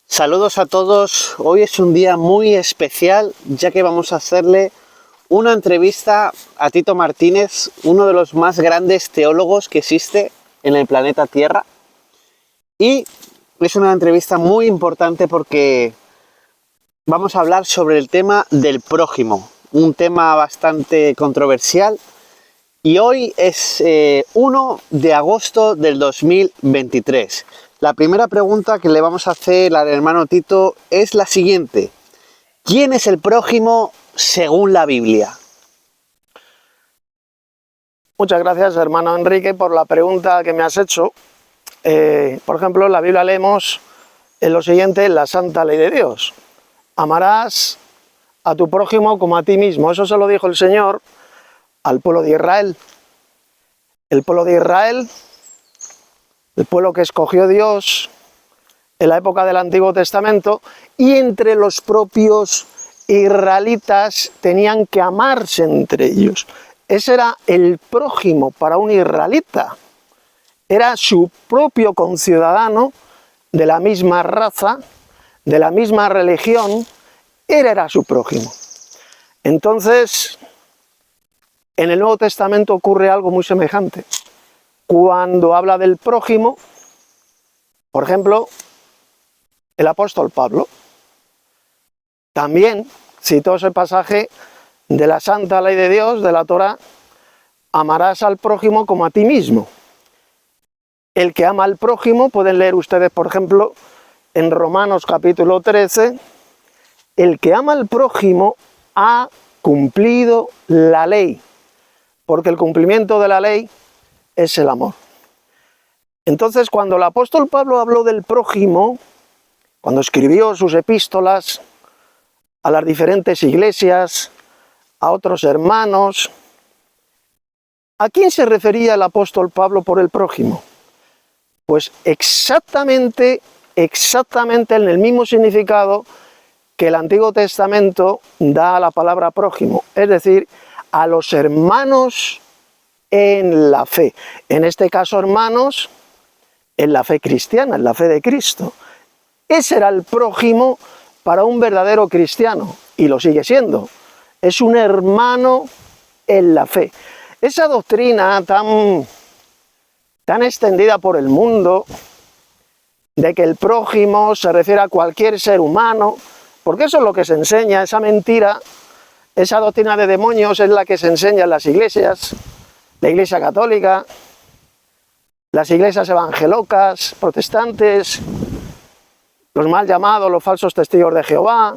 Saludos a todos, hoy es un día muy especial ya que vamos a hacerle una entrevista a Tito Martínez, uno de los más grandes teólogos que existe en el planeta Tierra. Y es una entrevista muy importante porque vamos a hablar sobre el tema del prójimo, un tema bastante controversial. Y hoy es 1 de agosto del 2023. La primera pregunta que le vamos a hacer al hermano Tito es la siguiente. ¿Quién es el prójimo según la Biblia? Muchas gracias, hermano Enrique, por la pregunta que me has hecho. Por ejemplo, en la Biblia leemos en lo siguiente, la santa ley de Dios. Amarás a tu prójimo como a ti mismo. Eso se lo dijo el Señor al pueblo de Israel. El pueblo de Israel, el pueblo que escogió Dios en la época del Antiguo Testamento, y entre los propios israelitas tenían que amarse entre ellos. Ese era el prójimo para un israelita. Era su propio conciudadano de la misma raza, de la misma religión, él era su prójimo. Entonces, en el Nuevo Testamento ocurre algo muy semejante. Cuando habla del prójimo, por ejemplo, el apóstol Pablo también citó ese pasaje de la santa ley de Dios, de la Torá, amarás al prójimo como a ti mismo. El que ama al prójimo, pueden leer ustedes, por ejemplo, en Romanos capítulo 13, el que ama al prójimo ha cumplido la ley, porque el cumplimiento de la ley es el amor. Entonces, cuando el apóstol Pablo habló del prójimo, cuando escribió sus epístolas a las diferentes iglesias, a otros hermanos, ¿a quién se refería el apóstol Pablo por el prójimo? Pues exactamente en el mismo significado que el Antiguo Testamento da a la palabra prójimo, es decir, a los hermanos en la fe. En este caso, hermanos, en la fe cristiana, en la fe de Cristo. Ese era el prójimo para un verdadero cristiano, y lo sigue siendo. Es un hermano en la fe. Esa doctrina tan extendida por el mundo, de que el prójimo se refiere a cualquier ser humano, porque eso es lo que se enseña, esa mentira, esa doctrina de demonios es la que se enseña en las iglesias, la Iglesia Católica, las iglesias evangelocas, protestantes, los mal llamados, los falsos testigos de Jehová,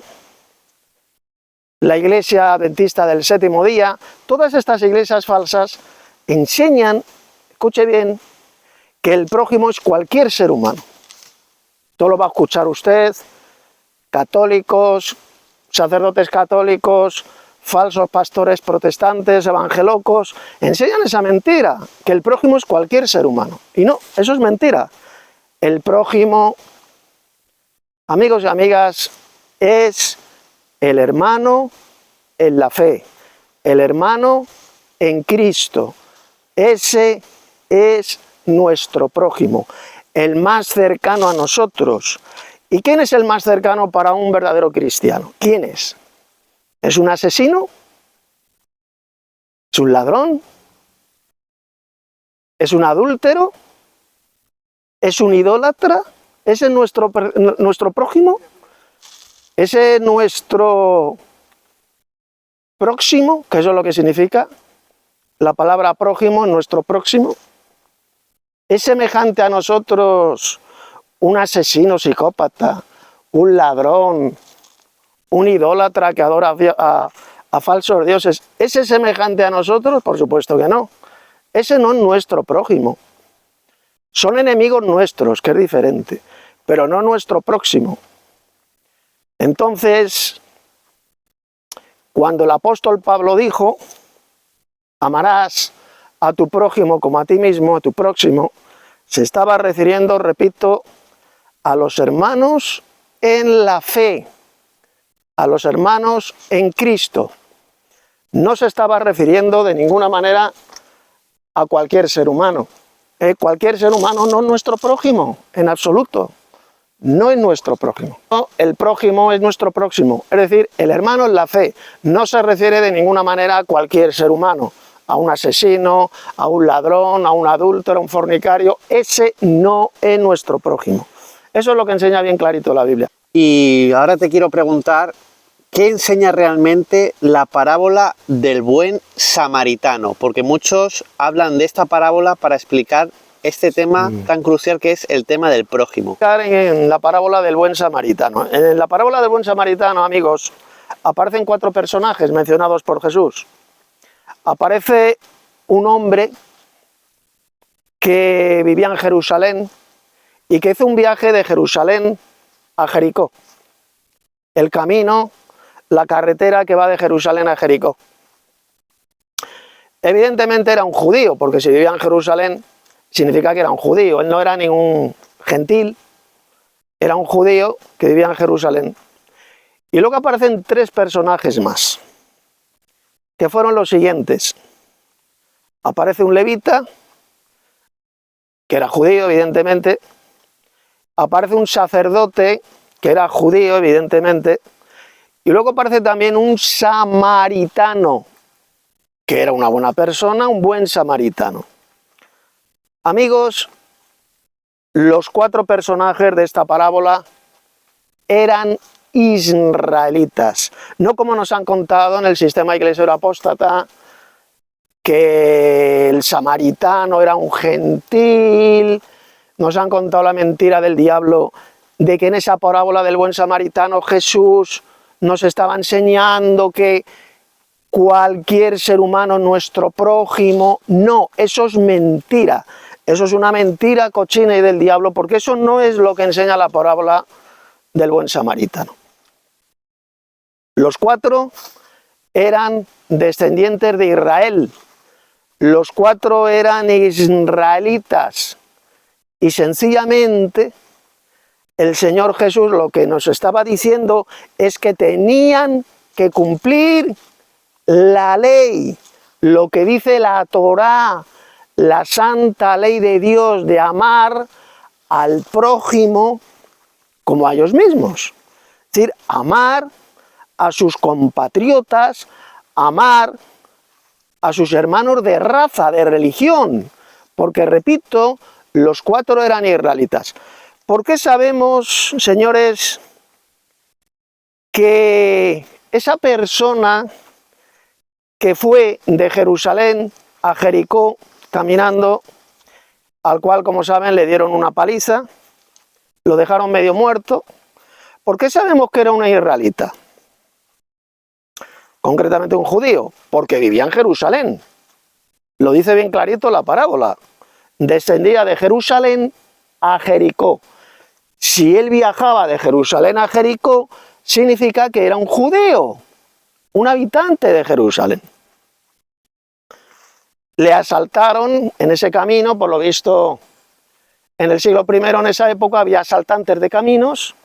la Iglesia Adventista del Séptimo Día. Todas estas iglesias falsas enseñan, escuche bien, que el prójimo es cualquier ser humano. Todo lo va a escuchar usted, católicos, sacerdotes católicos, falsos pastores protestantes, evangelocos, enseñan esa mentira, que el prójimo es cualquier ser humano. Y no, eso es mentira. El prójimo, amigos y amigas, es el hermano en la fe, el hermano en Cristo. Ese es nuestro prójimo, el más cercano a nosotros. ¿Y quién es el más cercano para un verdadero cristiano? ¿Quién es? ¿Es un asesino? ¿Es un ladrón? ¿Es un adúltero? ¿Es un idólatra? ¿Ese es nuestro prójimo? ¿Ese es nuestro próximo? Que eso es lo que significa la palabra prójimo, nuestro próximo. ¿Es semejante a nosotros un asesino psicópata, un ladrón, un idólatra que adora a falsos dioses? ¿Ese es semejante a nosotros? Por supuesto que no. Ese no es nuestro prójimo. Son enemigos nuestros, que es diferente, pero no nuestro próximo. Entonces, cuando el apóstol Pablo dijo, amarás a tu prójimo como a ti mismo, a tu próximo, se estaba refiriendo, repito, a los hermanos en la fe, a los hermanos en Cristo. No se estaba refiriendo de ninguna manera a cualquier ser humano. Cualquier ser humano no es nuestro prójimo, en absoluto. no es nuestro prójimo. El prójimo es nuestro próximo, es decir, el hermano en la fe. No se refiere de ninguna manera a cualquier ser humano, a un asesino, a un ladrón, a un adúltero, a un fornicario. Ese no es nuestro prójimo. Eso es lo que enseña bien clarito la Biblia. Y ahora te quiero preguntar, ¿qué enseña realmente la parábola del buen samaritano? Porque muchos hablan de esta parábola para explicar este tema tan crucial que es el tema del prójimo. En la parábola del buen samaritano. En la parábola del buen samaritano, amigos, aparecen 4 personajes mencionados por Jesús. Aparece un hombre que vivía en Jerusalén y que hizo un viaje de Jerusalén a Jericó. El camino, la carretera que va de Jerusalén a Jericó. Evidentemente era un judío, porque si vivía en Jerusalén significa que era un judío. Él no era ningún gentil, era un judío que vivía en Jerusalén. Y luego aparecen 3 personajes más, que fueron los siguientes. Aparece un levita, que era judío, evidentemente. Aparece un sacerdote, que era judío, evidentemente. Y luego aparece también un samaritano, que era una buena persona, un buen samaritano. Amigos, los 4 personajes de esta parábola eran israelitas, no como nos han contado en el sistema iglesiero apóstata, que el samaritano era un gentil. Nos han contado la mentira del diablo de que en esa parábola del buen samaritano Jesús nos estaba enseñando que cualquier ser humano, nuestro prójimo. No, eso es mentira. Eso es una mentira cochina y del diablo, porque eso no es lo que enseña la parábola del buen samaritano. Los 4 eran descendientes de Israel. Los 4 eran israelitas. Y sencillamente el Señor Jesús lo que nos estaba diciendo es que tenían que cumplir la ley, lo que dice la Torá, la santa ley de Dios de amar al prójimo como a ellos mismos. Es decir, amar a sus compatriotas, amar a sus hermanos de raza, de religión, porque repito, los 4 eran israelitas. ¿Por qué sabemos, señores, que esa persona que fue de Jerusalén a Jericó caminando, al cual, como saben, le dieron una paliza, lo dejaron medio muerto? ¿Por qué sabemos que era un israelita? Concretamente un judío, porque vivía en Jerusalén. Lo dice bien clarito la parábola. Descendía de Jerusalén a Jericó. Si él viajaba de Jerusalén a Jericó, significa que era un judío, un habitante de Jerusalén. Le asaltaron en ese camino, por lo visto, en el siglo I, en esa época, había asaltantes de caminos,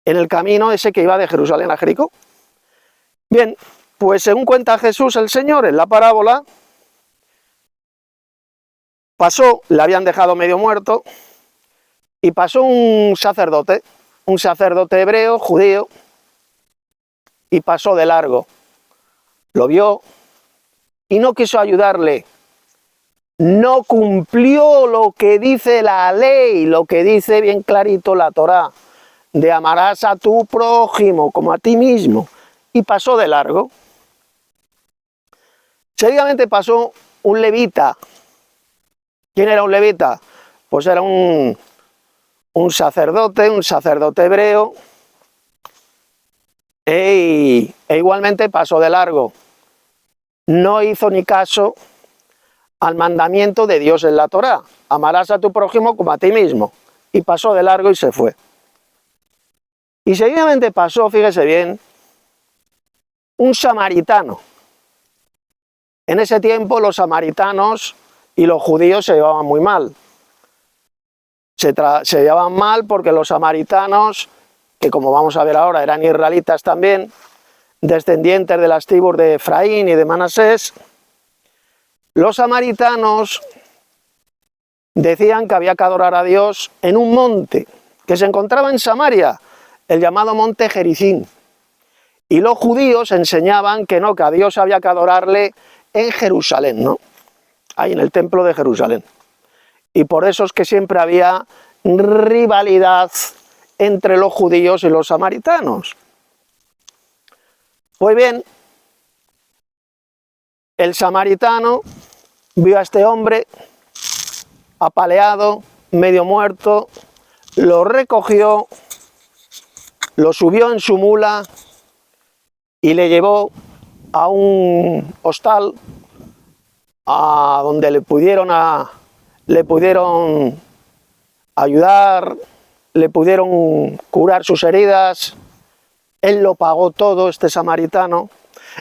en el camino ese que iba de Jerusalén a Jericó. Bien, pues según cuenta Jesús el Señor en la parábola, pasó, le habían dejado medio muerto, y pasó un sacerdote hebreo, judío, y pasó de largo. Lo vio y no quiso ayudarle. No cumplió lo que dice la ley, lo que dice bien clarito la Torá, de amarás a tu prójimo como a ti mismo. Y pasó de largo. Seguidamente pasó un levita. ¿Quién era un levita? Pues era un sacerdote hebreo, e igualmente pasó de largo. No hizo ni caso al mandamiento de Dios en la Torá, amarás a tu prójimo como a ti mismo, y pasó de largo y se fue. Y seguidamente pasó, fíjese bien, un samaritano. En ese tiempo los samaritanos y los judíos se llevaban muy mal. Se llevaban mal porque los samaritanos, que como vamos a ver ahora eran israelitas también, descendientes de las tribus de Efraín y de Manasés, los samaritanos decían que había que adorar a Dios en un monte, que se encontraba en Samaria, el llamado monte Gerizim. Y los judíos enseñaban que no, que a Dios había que adorarle en Jerusalén, ¿no? Ahí en el templo de Jerusalén. Y por eso es que siempre había rivalidad entre los judíos y los samaritanos. Pues bien, el samaritano vio a este hombre apaleado, medio muerto, lo recogió, lo subió en su mula y le llevó a un hostal a donde le pudieron ayudar, le pudieron curar sus heridas. Él lo pagó todo, este samaritano.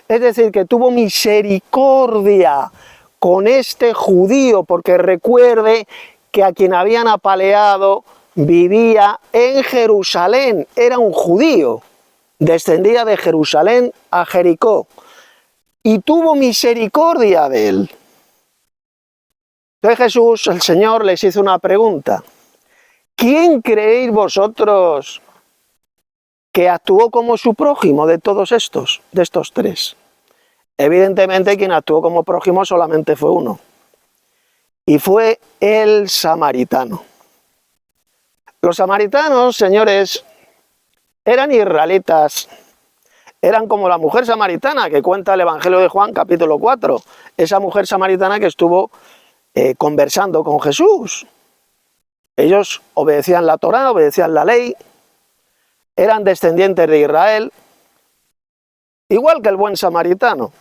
Es decir, que tuvo misericordia con este judío, porque recuerde que a quien habían apaleado vivía en Jerusalén, era un judío, descendía de Jerusalén a Jericó, y tuvo misericordia de él. Entonces Jesús, el Señor, les hizo una pregunta. ¿Quién creéis vosotros que actuó como su prójimo de todos estos, de estos tres? Evidentemente quien actuó como prójimo solamente fue uno, y fue el samaritano. Los samaritanos, señores, eran israelitas, eran como la mujer samaritana que cuenta el Evangelio de Juan, capítulo 4, esa mujer samaritana que estuvo conversando con Jesús. Ellos obedecían la Torá, obedecían la ley, eran descendientes de Israel, igual que el buen samaritano.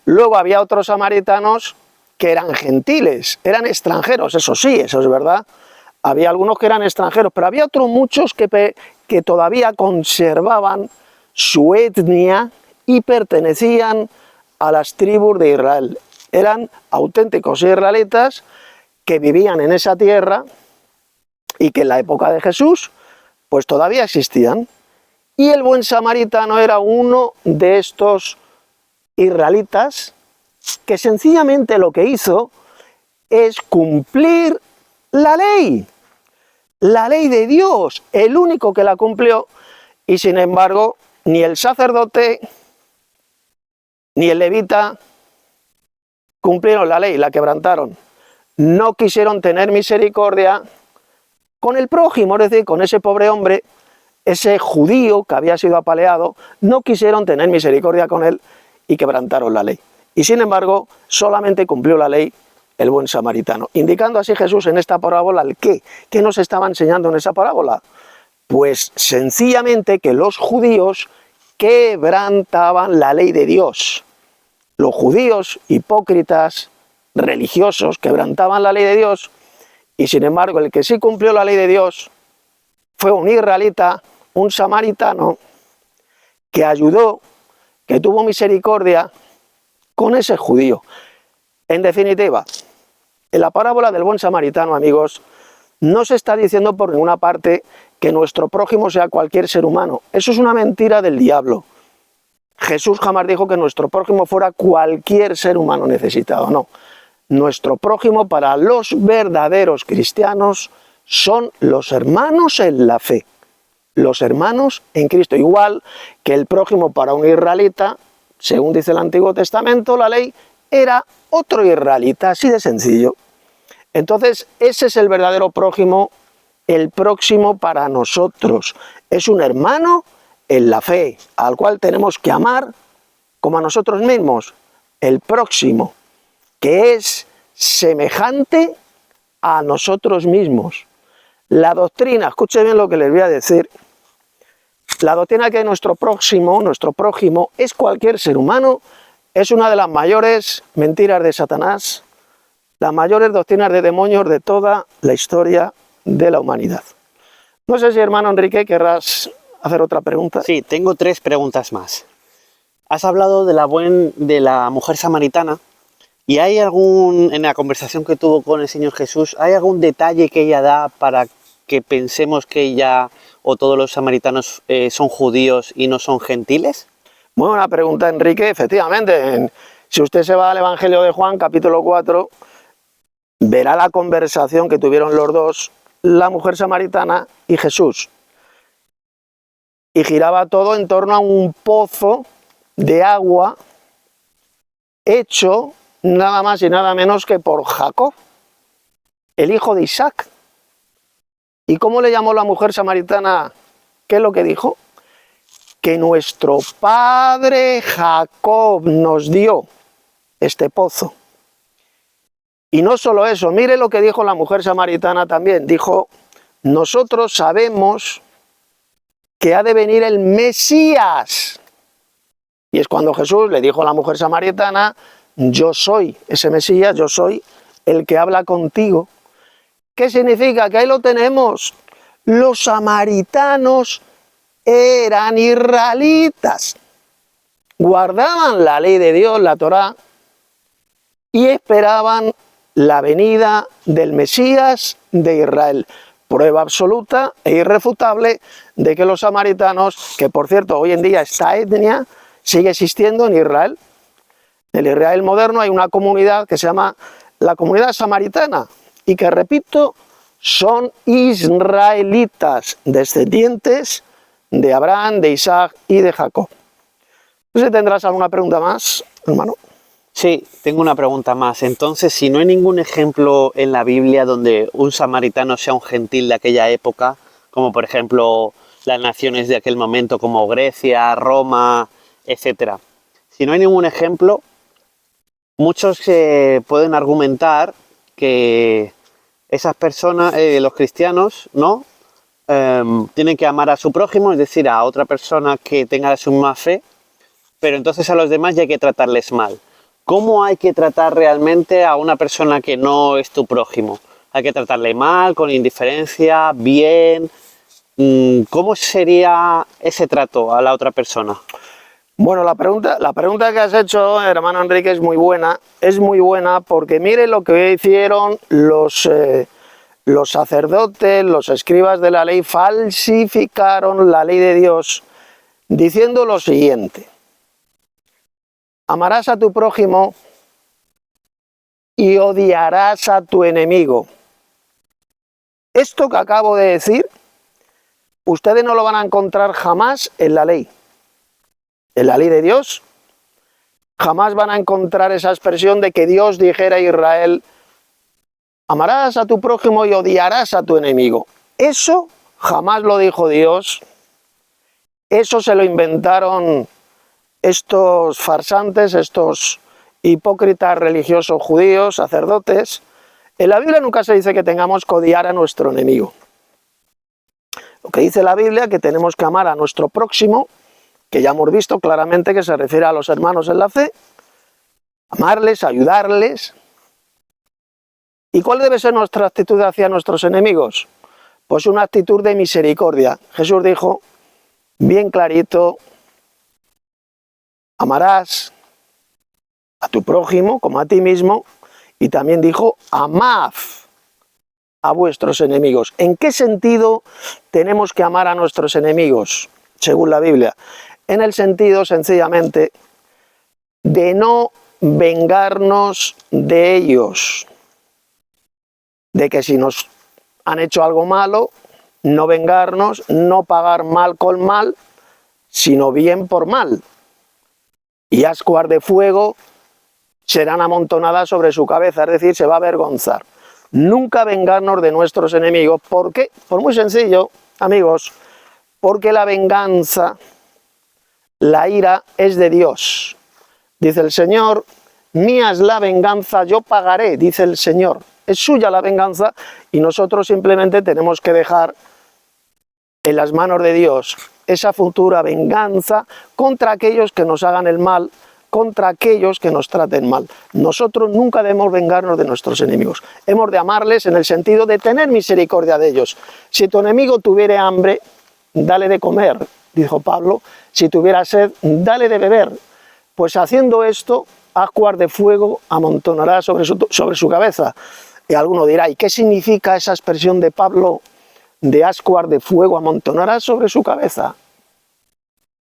Luego había otros samaritanos que eran gentiles, eran extranjeros, eso sí, eso es verdad. Había algunos que eran extranjeros, pero había otros muchos que todavía conservaban su etnia y pertenecían a las tribus de Israel. Eran auténticos israelitas que vivían en esa tierra y que en la época de Jesús pues todavía existían. Y el buen samaritano era uno de estos israelitas que sencillamente lo que hizo es cumplir la ley de Dios, el único que la cumplió, y sin embargo ni el sacerdote ni el levita cumplieron la ley, la quebrantaron. No quisieron tener misericordia con el prójimo, es decir, con ese pobre hombre, ese judío que había sido apaleado, no quisieron tener misericordia con él y quebrantaron la ley. Y sin embargo, solamente cumplió la ley el buen samaritano, indicando así Jesús en esta parábola el qué. ¿Qué nos estaba enseñando en esa parábola? Pues sencillamente que los judíos quebrantaban la ley de Dios. Los judíos hipócritas, religiosos, quebrantaban la ley de Dios, y sin embargo el que sí cumplió la ley de Dios fue un israelita, un samaritano, que ayudó, que tuvo misericordia con ese judío. En definitiva, en la parábola del buen samaritano, amigos, no se está diciendo por ninguna parte que nuestro prójimo sea cualquier ser humano. Eso es una mentira del diablo. Jesús jamás dijo que nuestro prójimo fuera cualquier ser humano necesitado, no. Nuestro prójimo para los verdaderos cristianos son los hermanos en la fe, los hermanos en Cristo, igual que el prójimo para un israelita, según dice el Antiguo Testamento, la ley era otro israelita, así de sencillo. Entonces, ese es el verdadero prójimo, el próximo para nosotros. Es un hermano en la fe, al cual tenemos que amar como a nosotros mismos. El próximo, que es semejante a nosotros mismos. La doctrina, escuchen bien lo que les voy a decir, la doctrina que nuestro prójimo es cualquier ser humano, es una de las mayores mentiras de Satanás, las mayores doctrinas de demonios de toda la historia de la humanidad. No sé si, hermano Enrique, querrás hacer otra pregunta. Sí, tengo 3 preguntas más. Has hablado de la mujer samaritana, y hay en la conversación que tuvo con el Señor Jesús, ¿hay algún detalle que ella da para que pensemos que ella o todos los samaritanos son judíos y no son gentiles? Muy buena pregunta, Enrique. Efectivamente, si usted se va al Evangelio de Juan, capítulo 4, verá la conversación que tuvieron los dos la mujer samaritana y Jesús. Y giraba todo en torno a un pozo de agua hecho nada más y nada menos que por Jacob, el hijo de Isaac. ¿Y cómo le llamó la mujer samaritana? ¿Qué es lo que dijo? Que nuestro padre Jacob nos dio este pozo. Y no solo eso, mire lo que dijo la mujer samaritana también. Dijo, nosotros sabemos que ha de venir el Mesías. Y es cuando Jesús le dijo a la mujer samaritana, yo soy ese Mesías, yo soy el que habla contigo. ¿Qué significa? Que ahí lo tenemos. Los samaritanos eran israelitas. Guardaban la ley de Dios, la Torá, y esperaban la venida del Mesías de Israel. Prueba absoluta e irrefutable de que los samaritanos, que por cierto hoy en día esta etnia sigue existiendo en Israel. En el Israel moderno hay una comunidad que se llama la comunidad samaritana y que, repito, son israelitas, descendientes de Abraham, de Isaac y de Jacob. No sé si tendrás alguna pregunta más, hermano. Sí, tengo una pregunta más. Entonces, si no hay ningún ejemplo en la Biblia donde un samaritano sea un gentil de aquella época, como por ejemplo las naciones de aquel momento como Grecia, Roma, etcétera. Si no hay ningún ejemplo, muchos pueden argumentar que esas personas, los cristianos, ¿no? Tienen que amar a su prójimo, es decir, a otra persona que tenga su misma fe, pero entonces a los demás ya hay que tratarles mal. ¿Cómo hay que tratar realmente a una persona que no es tu prójimo? ¿Hay que tratarle mal, con indiferencia, bien? ¿Cómo sería ese trato a la otra persona? Bueno, la pregunta que has hecho, hermano Enrique, es muy buena. Es muy buena porque mire lo que hicieron los sacerdotes, los escribas de la ley, falsificaron la ley de Dios diciendo lo siguiente. Amarás a tu prójimo y odiarás a tu enemigo. Esto que acabo de decir, ustedes no lo van a encontrar jamás en la ley. En la ley de Dios, jamás van a encontrar esa expresión de que Dios dijera a Israel, amarás a tu prójimo y odiarás a tu enemigo. Eso jamás lo dijo Dios. Eso se lo inventaron estos farsantes, estos hipócritas religiosos judíos, sacerdotes. En la Biblia nunca se dice que tengamos que odiar a nuestro enemigo. Lo que dice la Biblia es que tenemos que amar a nuestro próximo, que ya hemos visto claramente que se refiere a los hermanos en la fe, amarles, ayudarles. ¿Y cuál debe ser nuestra actitud hacia nuestros enemigos? Pues una actitud de misericordia. Jesús dijo, bien clarito, amarás a tu prójimo como a ti mismo, y también dijo, amad a vuestros enemigos. ¿En qué sentido tenemos que amar a nuestros enemigos, según la Biblia? En el sentido, sencillamente, de no vengarnos de ellos. De que si nos han hecho algo malo, no vengarnos, no pagar mal con mal, sino bien por mal. Y ascuas de fuego serán amontonadas sobre su cabeza, es decir, se va a avergonzar. Nunca vengarnos de nuestros enemigos. ¿Por qué? Por muy sencillo, amigos, porque la venganza, la ira es de Dios. Dice el Señor, mía es la venganza, yo pagaré, dice el Señor. Es suya la venganza y nosotros simplemente tenemos que dejar en las manos de Dios esa futura venganza contra aquellos que nos hagan el mal, contra aquellos que nos traten mal. Nosotros nunca debemos vengarnos de nuestros enemigos. Hemos de amarles en el sentido de tener misericordia de ellos. Si tu enemigo tuviere hambre, dale de comer, dijo Pablo. Si tuviera sed, dale de beber. Pues haciendo esto, ascuas de fuego amontonará sobre su cabeza. Y alguno dirá, ¿y qué significa esa expresión de Pablo de ascuas de fuego amontonará sobre su cabeza?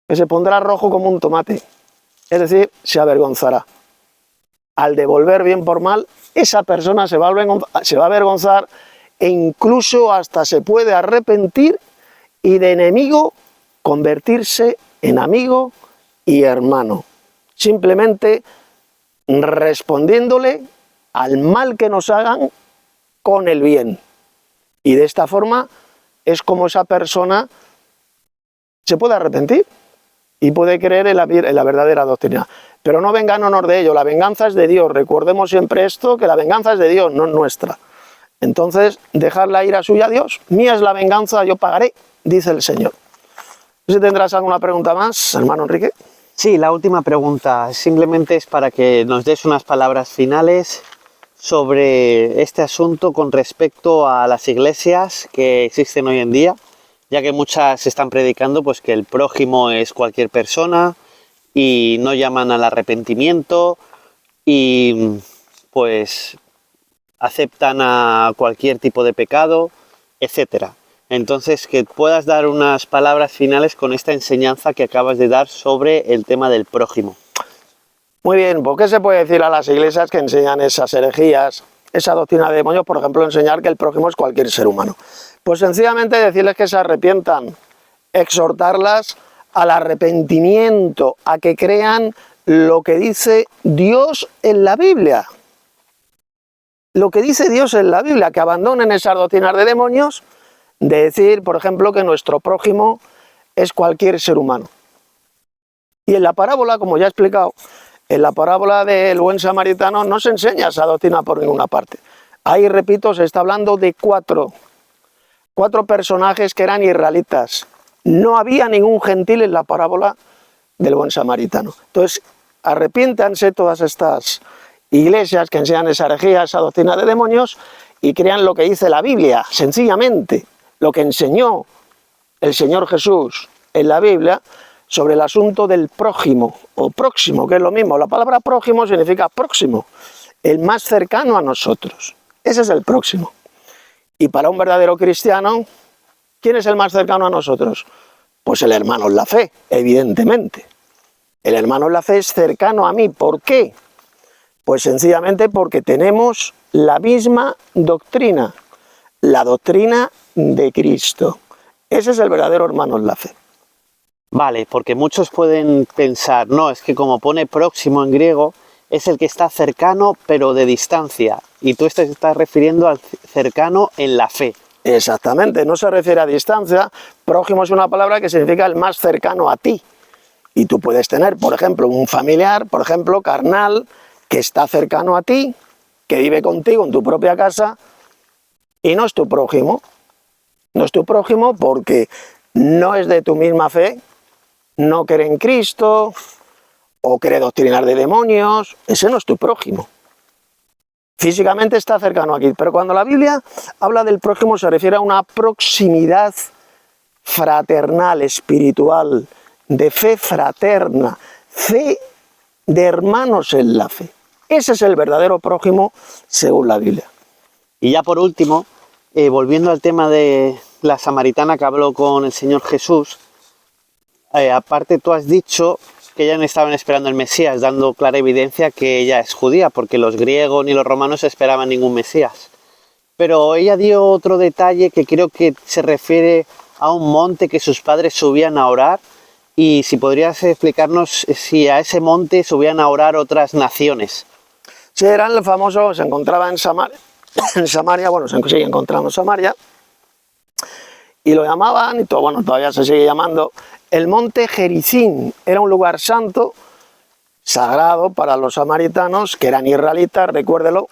Que se pondrá rojo como un tomate. Es decir, se avergonzará. Al devolver bien por mal, esa persona se va a avergonzar e incluso hasta se puede arrepentir y de enemigo convertirse en amigo y hermano, simplemente respondiéndole al mal que nos hagan con el bien. Y de esta forma es como esa persona se puede arrepentir y puede creer en la verdadera doctrina. Pero no venga en honor de ello, la venganza es de Dios. Recordemos siempre esto, que la venganza es de Dios, no es nuestra. Entonces, dejar la ira suya a Dios. Mía es la venganza, yo pagaré, dice el Señor. Si tendrás alguna pregunta más, hermano Enrique. Sí, la última pregunta simplemente es para que nos des unas palabras finales sobre este asunto con respecto a las iglesias que existen hoy en día, ya que muchas están predicando pues que el prójimo es cualquier persona y no llaman al arrepentimiento y pues aceptan a cualquier tipo de pecado, etcétera. Entonces, que puedas dar unas palabras finales con esta enseñanza que acabas de dar sobre el tema del prójimo. Muy bien, ¿por qué se puede decir a las iglesias que enseñan esas herejías, esa doctrina de demonios, por ejemplo, enseñar que el prójimo es cualquier ser humano? Pues sencillamente decirles que se arrepientan, exhortarlas al arrepentimiento, a que crean lo que dice Dios en la Biblia. Lo que dice Dios en la Biblia, que abandonen esas doctrinas de demonios, de decir, por ejemplo, que nuestro prójimo es cualquier ser humano. Y en la parábola, como ya he explicado, en la parábola del buen samaritano no se enseña esa doctrina por ninguna parte. Ahí, repito, se está hablando de cuatro personajes que eran israelitas. No había ningún gentil en la parábola del buen samaritano. Entonces, arrepiéntanse todas estas iglesias que enseñan esa herejía, esa doctrina de demonios, y crean lo que dice la Biblia, sencillamente, lo que enseñó el Señor Jesús en la Biblia sobre el asunto del prójimo, o próximo, que es lo mismo. La palabra prójimo significa próximo, el más cercano a nosotros. Ese es el próximo. Y para un verdadero cristiano, ¿quién es el más cercano a nosotros? Pues el hermano en la fe, evidentemente. El hermano en la fe es cercano a mí. ¿Por qué? Pues sencillamente porque tenemos la misma doctrina, la doctrina de Cristo. Ese es el verdadero hermano en la fe. Vale, porque muchos pueden pensar, no, es que como pone próximo en griego, es el que está cercano pero de distancia. Y tú te estás refiriendo al cercano en la fe. Exactamente, no se refiere a distancia. Prójimo es una palabra que significa el más cercano a ti. Y tú puedes tener, por ejemplo, un familiar, por ejemplo, carnal, que está cercano a ti, que vive contigo en tu propia casa, y no es tu prójimo. No es tu prójimo porque no es de tu misma fe, no cree en Cristo, o cree doctrinar de demonios. Ese no es tu prójimo. Físicamente está cercano aquí, pero cuando la Biblia habla del prójimo se refiere a una proximidad fraternal, espiritual, de fe fraterna, fe de hermanos en la fe. Ese es el verdadero prójimo según la Biblia. Y ya por último, volviendo al tema de la samaritana que habló con el Señor Jesús, aparte tú has dicho que ya no estaban esperando el Mesías, dando clara evidencia que ella es judía, porque los griegos ni los romanos esperaban ningún Mesías. Pero ella dio otro detalle que creo que se refiere a un monte que sus padres subían a orar, y si podrías explicarnos si a ese monte subían a orar otras naciones. Sí, era el famoso, se encontraba en Samaria, bueno, se sigue encontrando en Samaria, y lo llamaban, y todo, bueno, todavía se sigue llamando, el monte Gerizim. Era un lugar santo, sagrado para los samaritanos, que eran israelitas, recuérdelo,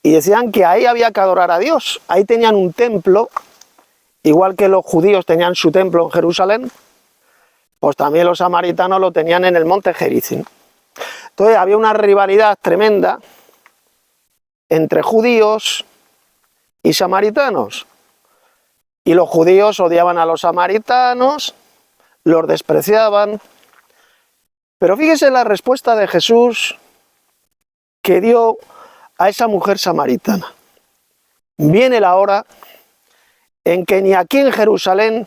y decían que ahí había que adorar a Dios. Ahí tenían un templo, igual que los judíos tenían su templo en Jerusalén, pues también los samaritanos lo tenían en el monte Gerizim. Entonces había una rivalidad tremenda entre judíos y samaritanos. Y los judíos odiaban a los samaritanos, los despreciaban. Pero fíjese la respuesta de Jesús que dio a esa mujer samaritana. Viene la hora en que ni aquí en Jerusalén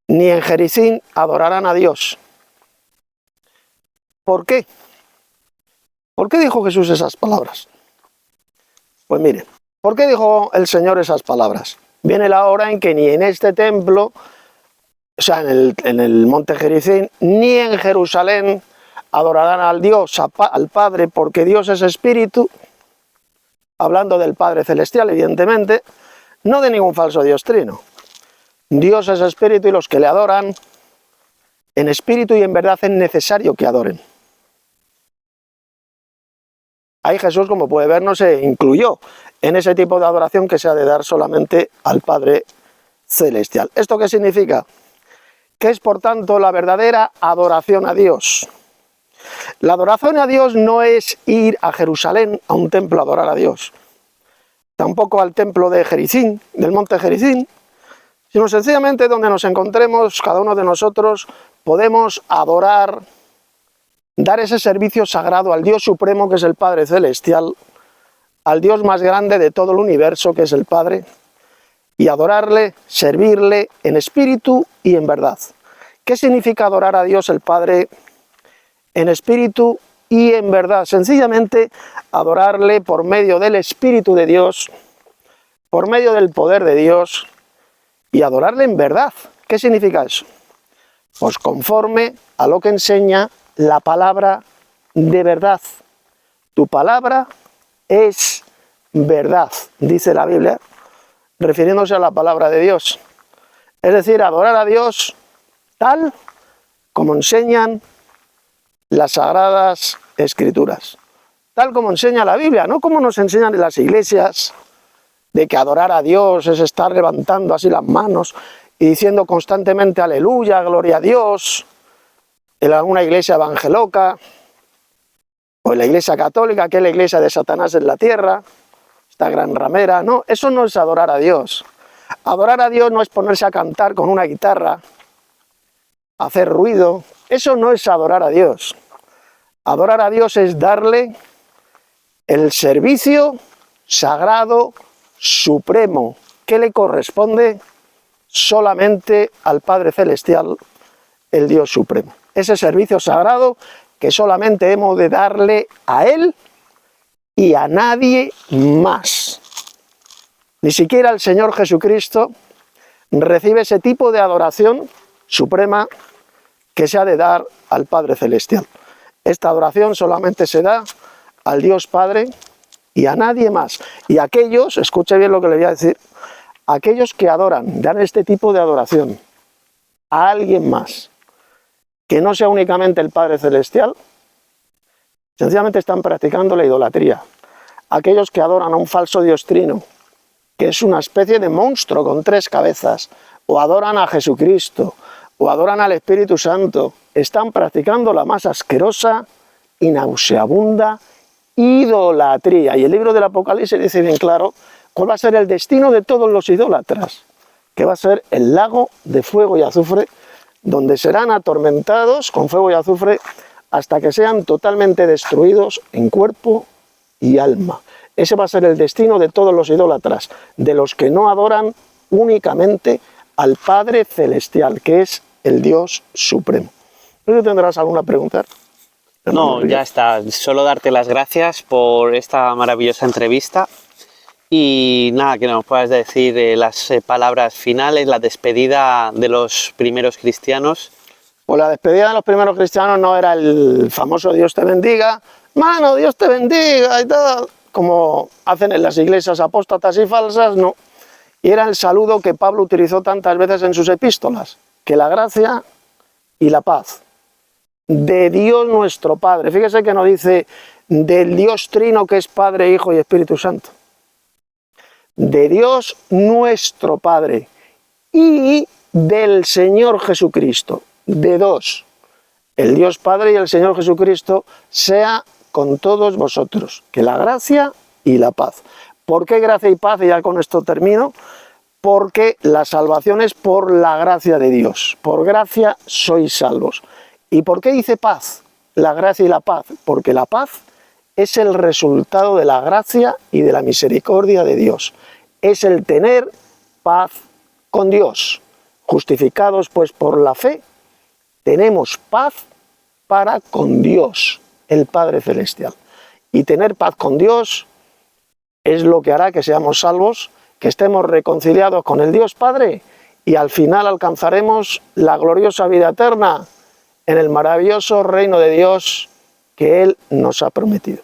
ni en Gerizim adorarán a Dios. ¿Por qué? ¿Por qué dijo Jesús esas palabras? Pues miren, ¿Por qué dijo el Señor esas palabras? Viene la hora en que ni en este templo, o sea, en el monte Gerizim, ni en Jerusalén adorarán al Dios, al Padre, porque Dios es espíritu, hablando del Padre Celestial, evidentemente, no de ningún falso Dios trino. Dios es espíritu y los que le adoran, en espíritu y en verdad es necesario que adoren. Ahí Jesús, como puede ver, no se incluyó en ese tipo de adoración que se ha de dar solamente al Padre Celestial. ¿Esto qué significa? Que es, por tanto, la verdadera adoración a Dios. La adoración a Dios no es ir a Jerusalén, a un templo, a adorar a Dios. Tampoco al templo de Gerizim, del monte Gerizim, sino sencillamente donde nos encontremos, cada uno de nosotros, podemos adorar, dar ese servicio sagrado al Dios supremo, que es el Padre Celestial, al Dios más grande de todo el universo, que es el Padre, y adorarle, servirle en espíritu y en verdad. ¿Qué significa adorar a Dios el Padre en espíritu y en verdad? Sencillamente adorarle por medio del Espíritu de Dios, por medio del poder de Dios, y adorarle en verdad. ¿Qué significa eso? Pues conforme a lo que enseña la palabra de verdad. Tu palabra es verdad, dice la Biblia, refiriéndose a la palabra de Dios. Es decir, adorar a Dios tal como enseñan las Sagradas Escrituras, tal como enseña la Biblia, no como nos enseñan en las iglesias, de que adorar a Dios es estar levantando así las manos y diciendo constantemente aleluya, gloria a Dios, en alguna iglesia evangeloca, o en la iglesia católica, que es la iglesia de Satanás en la tierra, esta gran ramera. No, eso no es adorar a Dios. Adorar a Dios no es ponerse a cantar con una guitarra, hacer ruido. Eso no es adorar a Dios. Adorar a Dios es darle el servicio sagrado, supremo, que le corresponde solamente al Padre Celestial, el Dios supremo. Ese servicio sagrado que solamente hemos de darle a Él y a nadie más. Ni siquiera el Señor Jesucristo recibe ese tipo de adoración suprema que se ha de dar al Padre Celestial. Esta adoración solamente se da al Dios Padre y a nadie más. Y aquellos, escuche bien lo que le voy a decir, aquellos que adoran, dan este tipo de adoración a alguien más, que no sea únicamente el Padre Celestial, sencillamente están practicando la idolatría. Aquellos que adoran a un falso Dios trino, que es una especie de monstruo con 3 cabezas, o adoran a Jesucristo, o adoran al Espíritu Santo, están practicando la más asquerosa y nauseabunda idolatría. Y el libro del Apocalipsis dice bien claro cuál va a ser el destino de todos los idólatras, que va a ser el lago de fuego y azufre, donde serán atormentados con fuego y azufre hasta que sean totalmente destruidos en cuerpo y alma. Ese va a ser el destino de todos los idólatras, de los que no adoran únicamente al Padre Celestial, que es el Dios Supremo. ¿No tendrás alguna pregunta? No, ya está. Solo darte las gracias por esta maravillosa entrevista y nada, que nos puedas decir las palabras finales, la despedida de los primeros cristianos. Pues la despedida de los primeros cristianos no era el famoso Dios te bendiga, mano, Dios te bendiga y todo, como hacen en las iglesias apóstatas y falsas, no. Y era el saludo que Pablo utilizó tantas veces en sus epístolas, que la gracia y la paz de Dios nuestro Padre. Fíjese que no dice del Dios Trino, que es Padre, Hijo y Espíritu Santo. De Dios nuestro Padre y del Señor Jesucristo. De dos. El Dios Padre y el Señor Jesucristo sea con todos vosotros. Que la gracia y la paz. ¿Por qué gracia y paz? Y ya con esto termino. Porque la salvación es por la gracia de Dios. Por gracia sois salvos. ¿Y por qué dice paz? La gracia y la paz. Porque la paz es el resultado de la gracia y de la misericordia de Dios. Es el tener paz con Dios. Justificados pues por la fe, tenemos paz para con Dios, el Padre Celestial. Y tener paz con Dios es lo que hará que seamos salvos, que estemos reconciliados con el Dios Padre y al final alcanzaremos la gloriosa vida eterna en el maravilloso reino de Dios que Él nos ha prometido.